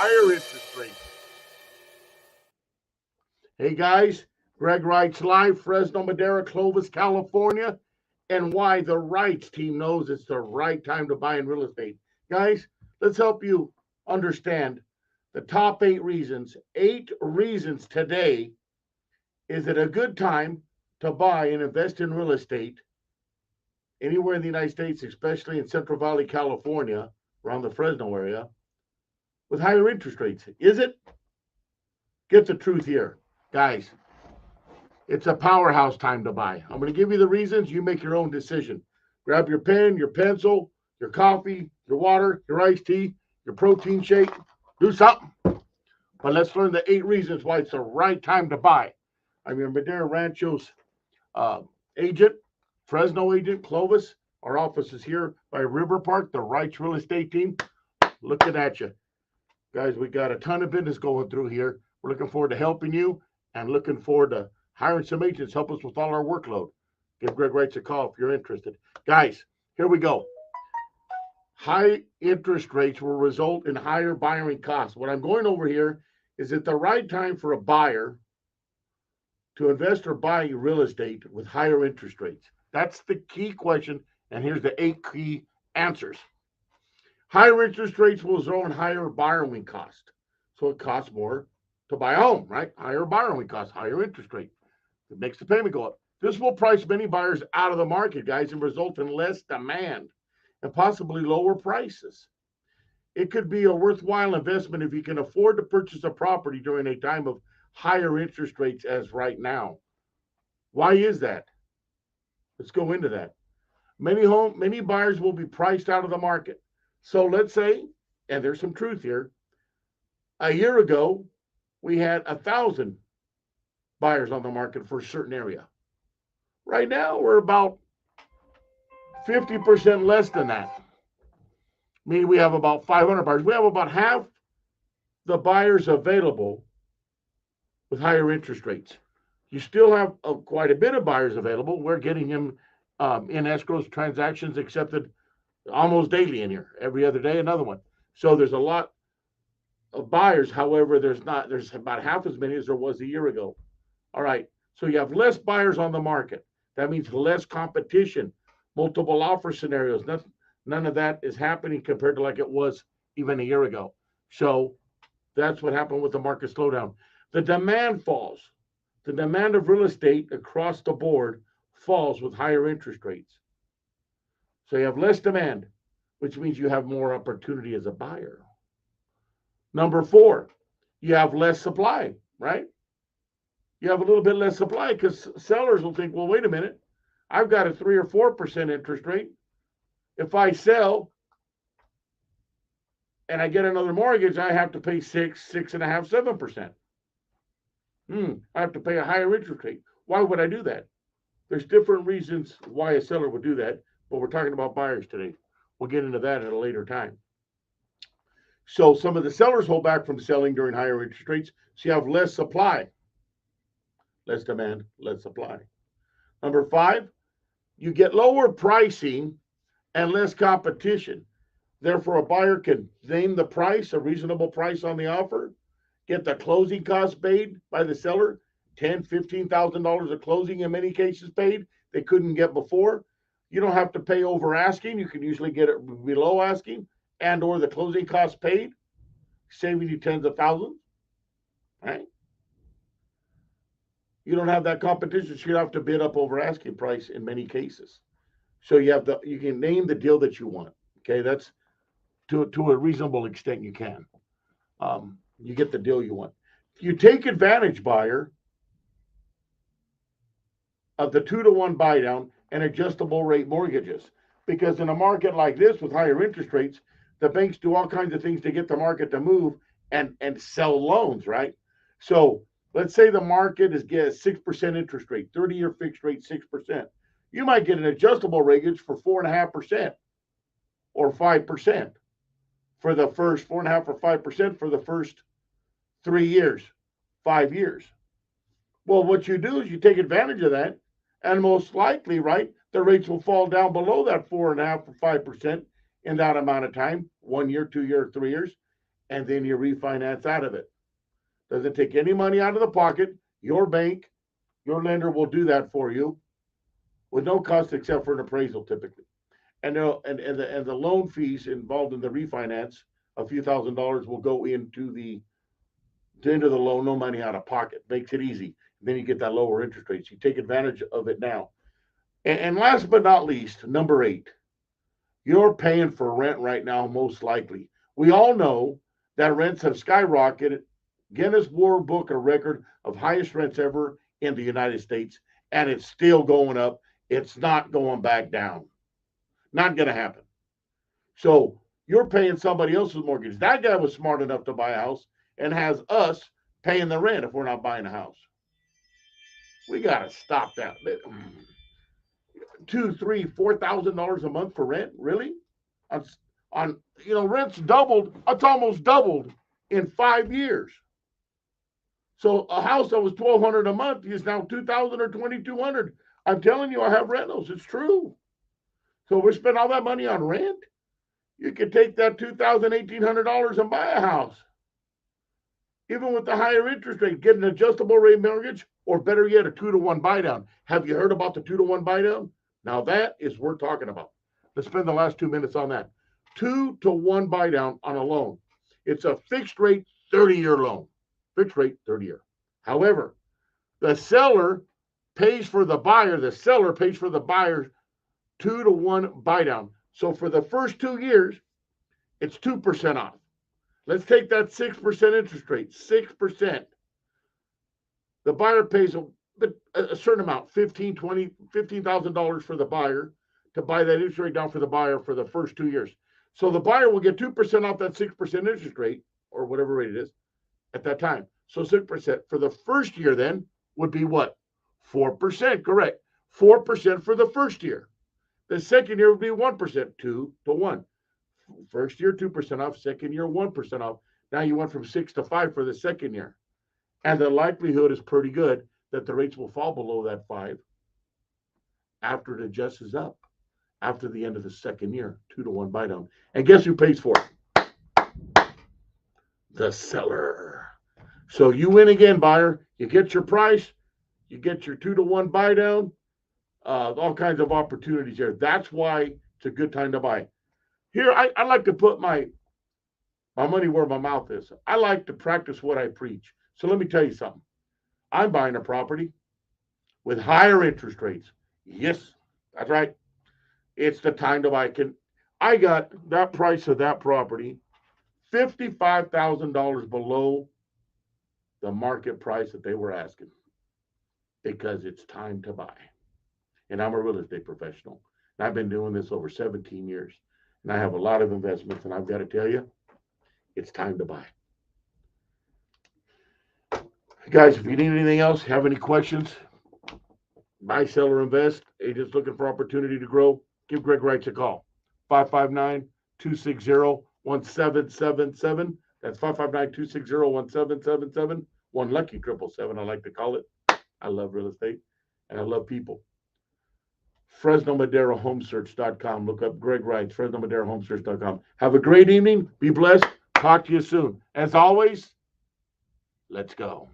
higher interest rates. Hey guys, Greg Reitz live, Fresno, Madera, Clovis, California, and why the Reitz team knows it's the right time to buy in real estate. Guys, let's help you understand the top 8 reasons. 8 reasons today. Is it a good time to buy and invest in real estate anywhere in the United States, especially in Central Valley, California, around the Fresno area, with higher interest rates? Is it? Get the truth here. Guys, it's a powerhouse time to buy. I'm going to give you the reasons. You make your own decision. Grab your pen, your pencil, your coffee, your water, your iced tea, your protein shake. Do something. But let's learn the 8 reasons why it's the right time to buy. I'm your Madera Rancho's agent, Fresno agent, Clovis. Our office is here by River Park, the Reitz real estate team. Looking at you. Guys, we got a ton of business going through here. We're looking forward to helping you and looking forward to hiring some agents, help us with all our workload. Give Greg Reitz a call if you're interested. Guys, here we go. High interest rates will result in higher borrowing costs. What I'm going over here is it the right time for a buyer to invest or buy real estate with higher interest rates? That's the key question, and here's the 8 key answers. Higher interest rates will result in higher borrowing cost. So it costs more to buy a home, right? Higher borrowing costs, higher interest rate. It makes the payment go up. This will price many buyers out of the market, guys, and result in less demand and possibly lower prices. It could be a worthwhile investment if you can afford to purchase a property during a time of higher interest rates as right now. Why is that? Let's go into that. Many buyers will be priced out of the market. So let's say, and there's some truth here, a year ago, we had 1,000 buyers on the market for a certain area. Right now, we're about 50% less than that. Meaning we have about 500 buyers. We have about half the buyers available with higher interest rates. You still have quite a bit of buyers available. We're getting them in escrows, transactions accepted almost daily in here. Every other day, another one. So there's a lot of buyers. However, there's about half as many as there was a year ago. All right. So you have less buyers on the market. That means less competition, multiple offer scenarios. None of that is happening compared to like it was even a year ago. So that's what happened with the market slowdown. The demand falls. The demand of real estate across the board falls with higher interest rates. So you have less demand, which means you have more opportunity as a buyer. Number 4, you have less supply, right? You have a little bit less supply because sellers will think, well, wait a minute, I've got a 3 or 4% interest rate. If I sell and I get another mortgage, I have to pay 6, 6.5, 7%. I have to pay a higher interest rate. Why would I do that? There's different reasons why a seller would do that, but we're talking about buyers today. We'll get into that at a later time. So some of the sellers hold back from selling during higher interest rates, so you have less supply. Less demand, less supply. Number 5, you get lower pricing and less competition. Therefore, a buyer can name the price, a reasonable price on the offer, get the closing costs paid by the seller, $10,000, $15,000 of closing in many cases paid they couldn't get before. You don't have to pay over asking. You can usually get it below asking and or the closing costs paid, saving you tens of thousands, right? You don't have that competition, so you have to bid up over asking price in many cases. So you can name the deal that you want. Okay, that's to a reasonable extent you can. You get the deal you want. You take advantage, buyer, of the 2-to-1 buy down and adjustable rate mortgages. Because in a market like this with higher interest rates, the banks do all kinds of things to get the market to move and sell loans, right? So let's say the market is get a 6% interest rate, 30-year fixed rate, 6%. You might get an adjustable rate for 4.5% or 5% for the first 4.5 or 5% for the first 3 years, 5 years. Well, what you do is you take advantage of that, and most likely, right, the rates will fall down below that 4.5 or 5% in that amount of time, 1 year, 2 years, 3 years, and then you refinance out of it. Doesn't take any money out of the pocket. Your bank, your lender will do that for you with no cost except for an appraisal typically. And the loan fees involved in the refinance, a few $1,000s will go into the loan, no money out of pocket. Makes it easy. Then you get that lower interest rates. You take advantage of it now. And last but not least, number 8, you're paying for rent right now, most likely. We all know that rents have skyrocketed. Guinness World Book, a record of highest rents ever in the United States, and it's still going up. It's not going back down. Not going to happen. So you're paying somebody else's mortgage. That guy was smart enough to buy a house and has us paying the rent if we're not buying a house. We got to stop that. $2,000, $3,000, $4,000 a month for rent? Really? On rent's doubled. It's almost doubled in 5 years. So a house that was $1,200 a month is now $2,000 or $2,200. I'm telling you, I have rentals. It's true. So we spend all that money on rent. You could take that $2,000, $1,800 and buy a house. Even with the higher interest rate, get an adjustable rate mortgage, or better yet, a 2-to-1 buy down. Have you heard about the 2-to-1 buy down? Now that is worth talking about. Let's spend the last 2 minutes on that. 2-to-1 buy down on a loan. It's a fixed rate 30-year loan. Fixed rate 30-year. However, the seller pays for the buyer. The seller pays for the buyer's 2-to-1 buy down. So for the first 2 years, it's 2% off. Let's take that 6% interest rate, 6%. The buyer pays a certain amount, $15,000 for the buyer to buy that interest rate down for the buyer for the first 2 years. So the buyer will get 2% off that 6% interest rate, or whatever rate it is, at that time. So 6% for the first year then would be what? 4%, correct. 4% for the first year. The second year would be 1%, 2-to-1. First year, 2% off. Second year, 1% off. Now you went from 6 to 5 for the second year. And the likelihood is pretty good that the rates will fall below that 5 after it adjusts up after the end of the second year, 2-to-1 buy down. And guess who pays for it? The seller. So you win again, buyer. You get your price. You get your 2-to-1 buy down. All kinds of opportunities there. That's why it's a good time to buy. Here, I like to put my money where my mouth is. I like to practice what I preach. So let me tell you something. I'm buying a property with higher interest rates. Yes, that's right. It's the time to buy. I got that price of that property $55,000 below the market price that they were asking, because it's time to buy. And I'm a real estate professional. And I've been doing this over 17 years. And I have a lot of investments. And I've got to tell you, it's time to buy. Guys, if you need anything else, have any questions, buy, sell, or invest, agents looking for opportunity to grow, give Greg Reitz a call. 559-260-1777. That's 559-260-1777. One lucky 777, I like to call it. I love real estate, and I love people. FresnoMaderoHomesearch.com. Look up Greg Reitz, FresnoMaderoHomesearch.com. Have a great evening. Be blessed. Talk to you soon. As always, let's go.